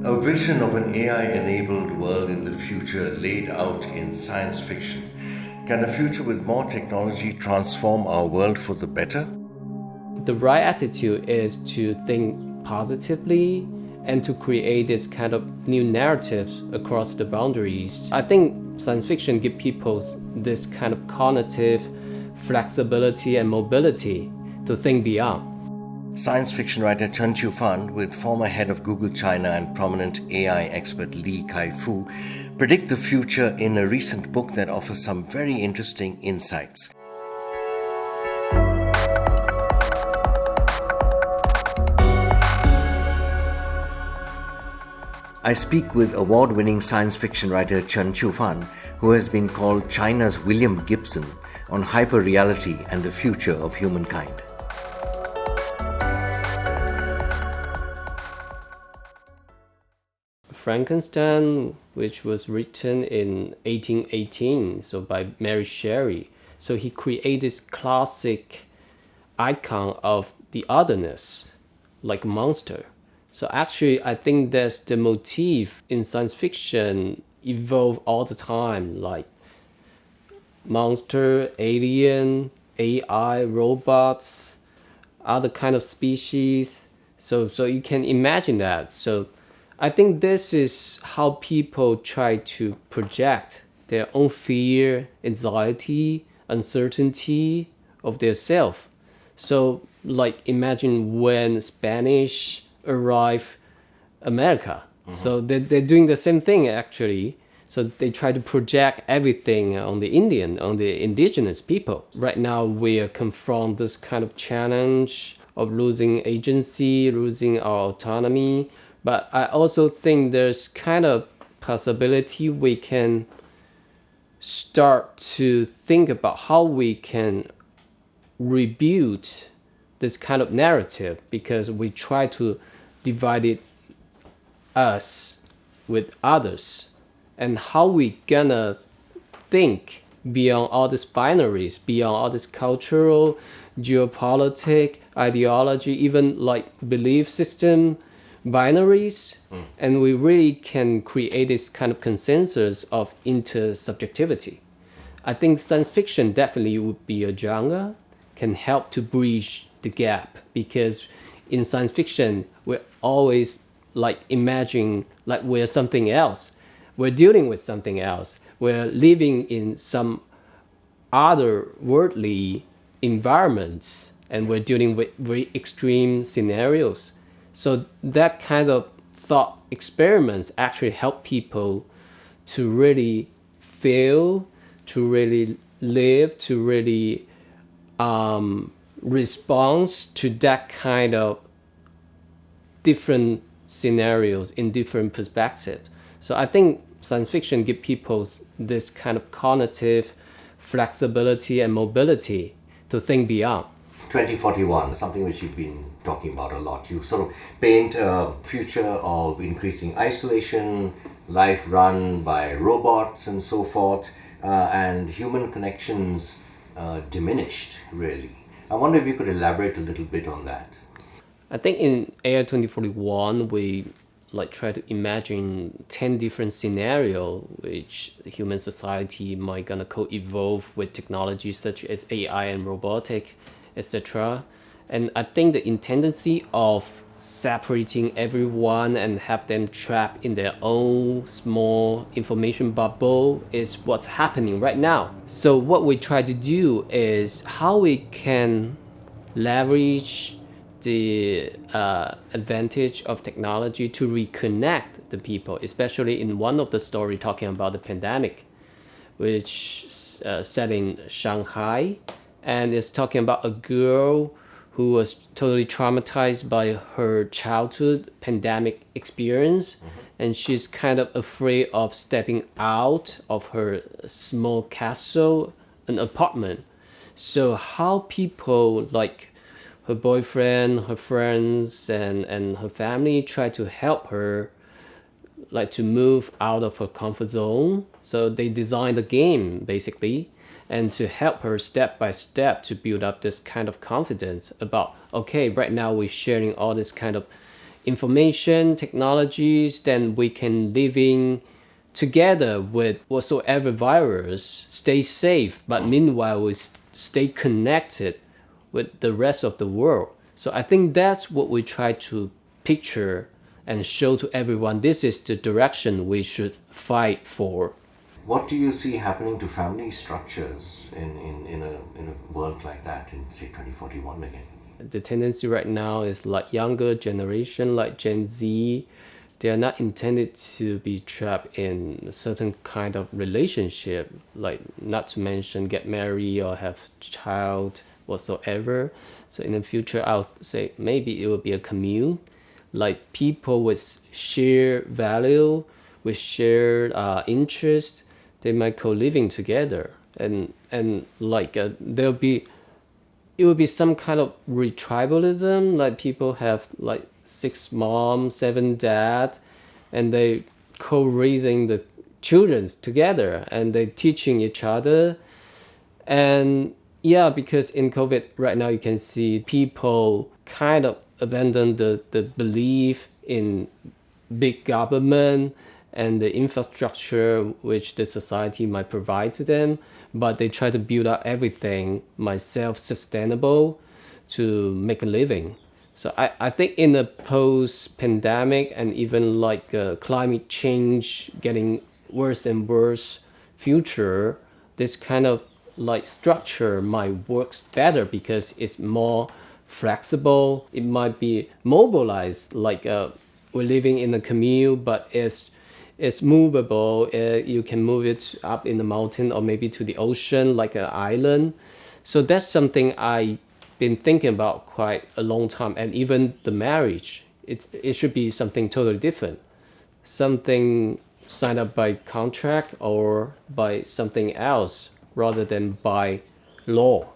A vision of an AI-enabled world in the future laid out in science fiction. Can a future with more technology transform our world for the better? The right attitude is to think positively and to create this kind of new narratives across the boundaries. I think science fiction gives people this kind of cognitive flexibility and mobility to think beyond. Science fiction writer Chen Qiufan, with former head of Google China and prominent AI expert Li Kai-fu, predict the future in a recent book that offers some very interesting insights. I speak with award-winning science fiction writer Chen Qiufan, who has been called China's William Gibson, on hyperreality and the future of humankind. Frankenstein, which was written in 1818, so by Mary Shelley. So he created this classic icon of the otherness, like a monster. So actually, I think that's the motif in science fiction evolve all the time, like monster, alien, AI, robots, other kind of species. So you can imagine that. So I think this is how people try to project their own fear, anxiety, uncertainty of their self. So like imagine when Spanish arrive America. So they're doing the same thing actually. So they try to project everything on the indigenous people. Right now we are confront this kind of challenge of losing agency, losing our autonomy. But I also think there's kind of possibility we can start to think about how we can rebuild this kind of narrative, because we try to divide it us with others, and how we gonna think beyond all these binaries, beyond all this cultural, geopolitical, ideology, even like belief system binaries, and we really can create this kind of consensus of intersubjectivity. I think science fiction definitely would be a genre can help to bridge the gap, because in science fiction we're always like imagining like we're something else, we're dealing with something else, we're living in some other worldly environments, and we're dealing with very extreme scenarios. So that kind of thought experiments actually help people to really feel, to really live, to really respond to that kind of different scenarios in different perspectives. So I think science fiction gives people this kind of cognitive flexibility and mobility to think beyond. 2041, something which you've been talking about a lot. You sort of paint a future of increasing isolation, life run by robots and so forth, and human connections diminished, really. I wonder if you could elaborate a little bit on that. I think in AI 2041, we like try to imagine 10 different scenarios which human society might gonna co-evolve with technologies such as AI and robotics, etc. And I think the tendency of separating everyone and have them trapped in their own small information bubble is what's happening right now. So what we try to do is how we can leverage the advantage of technology to reconnect the people, especially in one of the story talking about the pandemic, which set in Shanghai, and it's talking about a girl who was totally traumatized by her childhood pandemic experience, and she's kind of afraid of stepping out of her small castle, an apartment. So how people like her boyfriend, her friends, and her family try to help her like to move out of her comfort zone. So they designed a game basically, and to help her step by step to build up this kind of confidence about, okay, right now we're sharing all this kind of information technologies, then we can living together with whatsoever virus, stay safe, but meanwhile we stay connected with the rest of the world. So I think that's what we try to picture and show to everyone. This is the direction we should fight for. What do you see happening to family structures in a world like that in, say, 2041 again? The tendency right now is like younger generation, like Gen Z, they are not intended to be trapped in a certain kind of relationship, like not to mention get married or have child whatsoever. So in the future, I'll say maybe it will be a commune, like people with shared value, with shared interest, they might co-living together, and like there'll be it would be some kind of retribalism, like people have like 6 moms, 7 dads, and they co-raising the children together and they teaching each other. And yeah, because in COVID right now you can see people kind of abandon the belief in big government and the infrastructure which the society might provide to them, but they try to build up everything my self-sustainable to make a living. So I think in the post-pandemic and even like climate change getting worse and worse future, this kind of like structure might works better because it's more flexible. It might be mobilized like we're living in a commune, but it's movable. You can move it up in the mountain or maybe to the ocean like an island. So that's something I've been thinking about quite a long time. And even the marriage, it should be something totally different. Something signed up by contract or by something else rather than by law.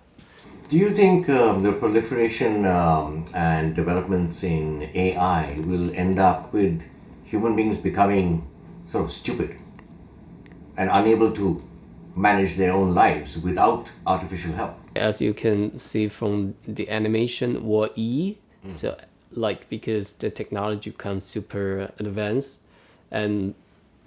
Do you think the proliferation and developments in AI will end up with human beings becoming sort of stupid and unable to manage their own lives without artificial help? As you can see from the animation War-E, so like because the technology becomes super advanced and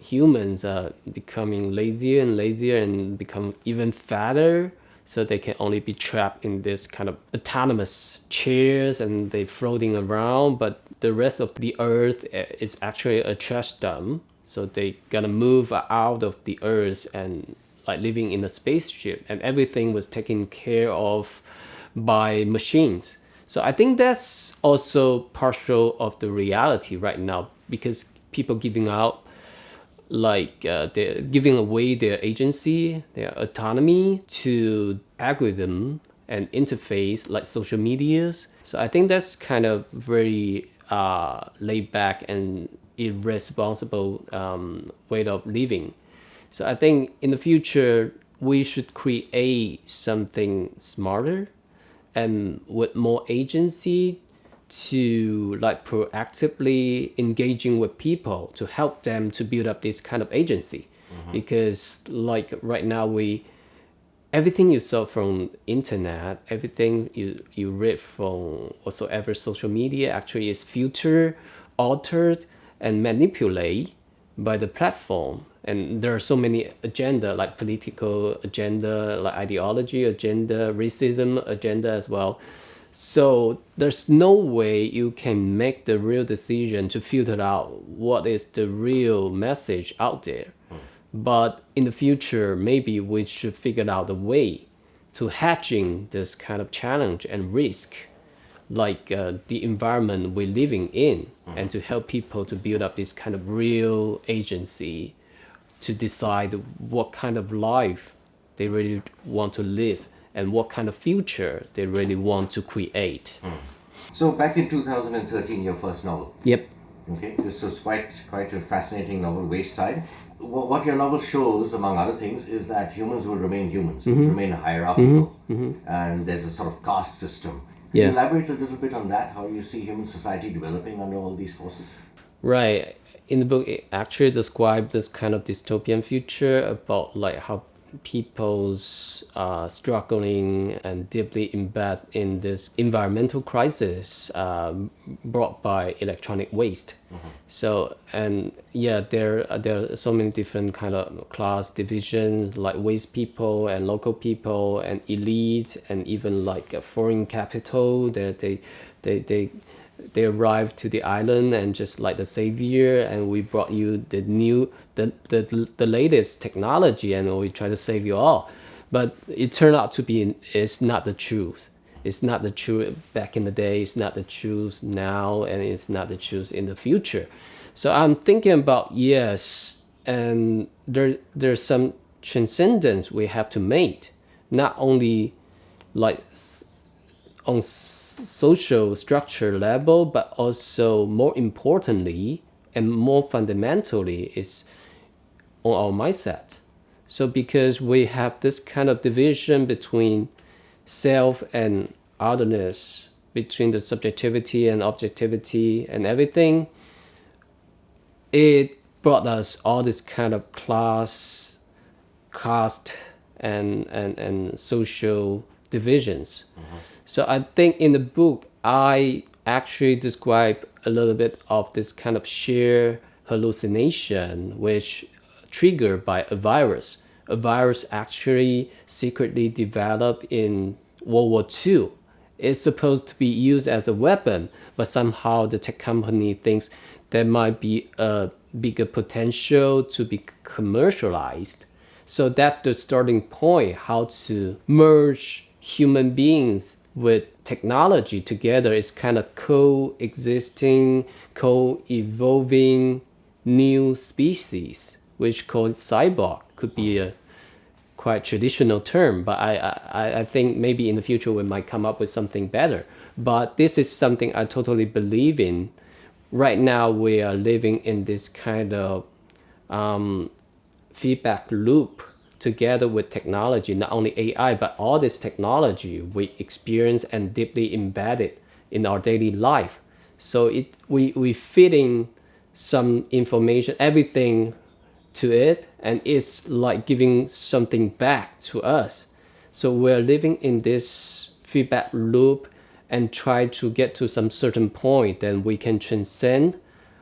humans are becoming lazier and lazier and become even fatter, so they can only be trapped in this kind of autonomous chairs and they floating around, but the rest of the earth is actually a trash dump. So they gotta move out of the earth and like living in a spaceship, and everything was taken care of by machines. So I think that's also partial of the reality right now, because people giving out like they're giving away their agency, their autonomy to algorithm and interface like social medias. So I think that's kind of very laid back and irresponsible way of living. So I think in the future we should create something smarter and with more agency to like proactively engaging with people to help them to build up this kind of agency. Because like right now everything you saw from internet, everything you read from whatsoever social media actually is filtered, altered and manipulated by the platform. And there are so many agenda, like political agenda, like ideology agenda, racism agenda as well. So there's no way you can make the real decision to filter out what is the real message out there. But in the future, maybe we should figure out a way to hatching this kind of challenge and risk, like the environment we're living in, and to help people to build up this kind of real agency to decide what kind of life they really want to live and what kind of future they really want to create. So back in 2013, your first novel. Yep. Okay, this was quite a fascinating novel, Waste Tide. What your novel shows, among other things, is that humans will remain humans, will remain hierarchical, and there's a sort of caste system. Can you elaborate a little bit on that, how you see human society developing under all these forces? Right. In the book, it actually describes this kind of dystopian future about like how people's struggling and deeply embedded in this environmental crisis brought by electronic waste. So, and yeah, there are so many different kind of class divisions, like waste people and local people and elite and even like a foreign capital. They they arrived to the island and just like the savior, and we brought you the latest technology and we try to save you all. But it turned out to be it's not the truth. It's not the truth back in the day, it's not the truth now, and it's not the truth in the future. So I'm thinking about, yes, and there's some transcendence we have to make, not only like on social structure level, but also more importantly and more fundamentally is on our mindset. So because we have this kind of division between self and otherness, between the subjectivity and objectivity and everything, it brought us all this kind of caste and social divisions. So I think in the book, I actually describe a little bit of this kind of sheer hallucination, which triggered by a virus. A virus actually secretly developed in World War II. It's supposed to be used as a weapon, but somehow the tech company thinks there might be a bigger potential to be commercialized. So that's the starting point, how to merge human beings with technology together. Is kind of coexisting, co-evolving new species, which called cyborg. Could be a quite traditional term, but I think maybe in the future we might come up with something better. But this is something I totally believe in. Right now we are living in this kind of feedback loop together with technology, not only AI, but all this technology we experience and deeply embedded in our daily life. So we feeding some information, everything to it, and it's like giving something back to us. So we're living in this feedback loop and try to get to some certain point, then we can transcend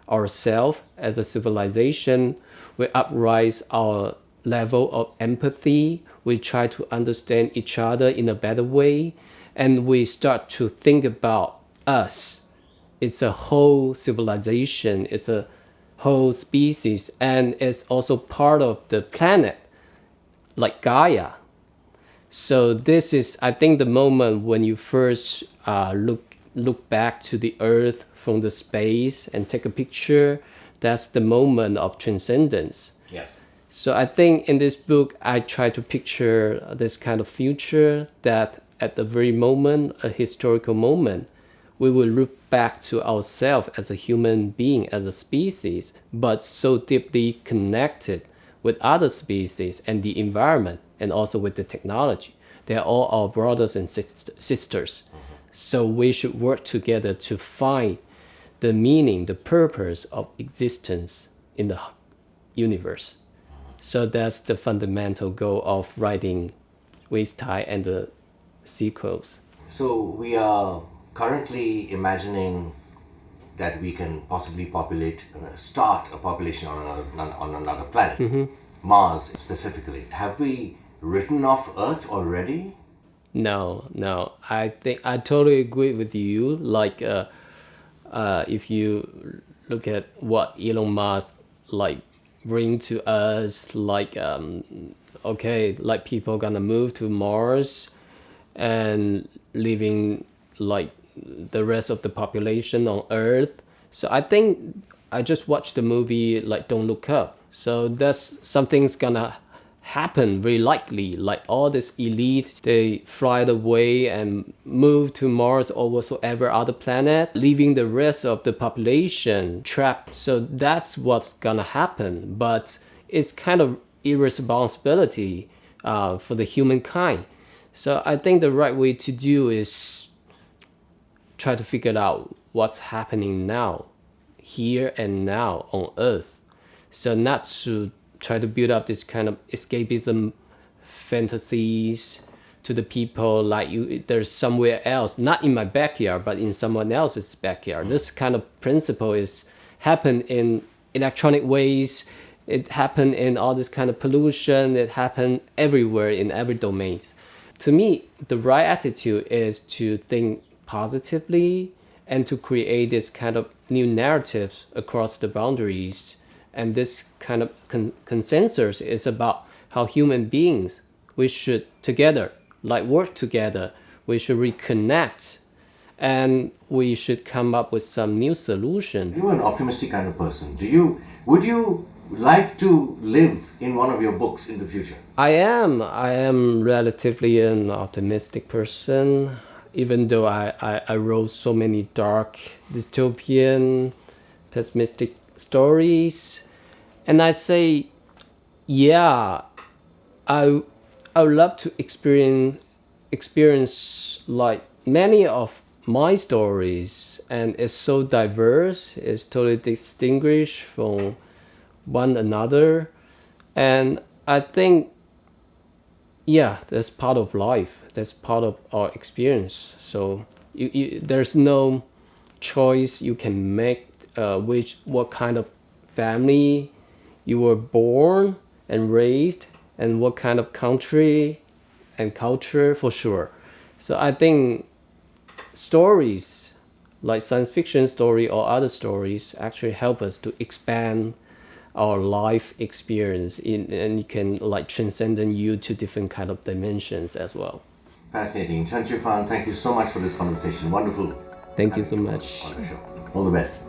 ourselves as a civilization. We uprise our level of empathy. We try to understand each other in a better way, and we start to think about us. It's a whole civilization. It's a whole species, and it's also part of the planet, like Gaia. So this is, I think, the moment when you first look back to the Earth from the space and take a picture. That's the moment of transcendence. Yes. So I think in this book, I try to picture this kind of future that at the very moment, a historical moment, we will look back to ourselves as a human being, as a species, but so deeply connected with other species and the environment and also with the technology. They're all our brothers and sisters. So we should work together to find the meaning, the purpose of existence in the universe. So that's the fundamental goal of writing Waste Tie and the sequels. So we are currently imagining that we can possibly start a population on another planet, Mars specifically. Have we written off Earth already? No. I think I totally agree with you. Like, if you look at what Elon Musk like bring to us, like, okay, like people gonna move to Mars and living like the rest of the population on Earth. So I think I just watched the movie like Don't Look Up. So that's something's gonna happen very likely. Like all this elite, they fly away and move to Mars or whatsoever other planet, leaving the rest of the population trapped. So that's what's gonna happen. But it's kind of irresponsibility for the humankind. So I think the right way to do is try to figure out what's happening now, here and now on Earth. So not to try to build up this kind of escapism fantasies to the people, like you, there's somewhere else, not in my backyard, but in someone else's backyard. This kind of principle is happen in electronic ways. It happen in all this kind of pollution. It happen everywhere in every domain. To me, the right attitude is to think positively and to create this kind of new narratives across the boundaries. And this kind of consensus is about how human beings, we should together, like work together, we should reconnect, and we should come up with some new solution. You're an optimistic kind of person. Would you like to live in one of your books in the future? I am relatively an optimistic person, even though I wrote so many dark, dystopian, pessimistic stories. And I say, yeah, I would love to experience like many of my stories, and it's so diverse, it's totally distinguished from one another. And I think, yeah, that's part of life, that's part of our experience. So there's no choice you can make, what kind of family you were born and raised, and what kind of country and culture, for sure. So I think stories like science fiction story or other stories actually help us to expand our life experience and you can like transcend you to different kind of dimensions as well. Fascinating. Chen Qiufan, thank you so much for this conversation. Wonderful. Thank you so much. On the show. All the best.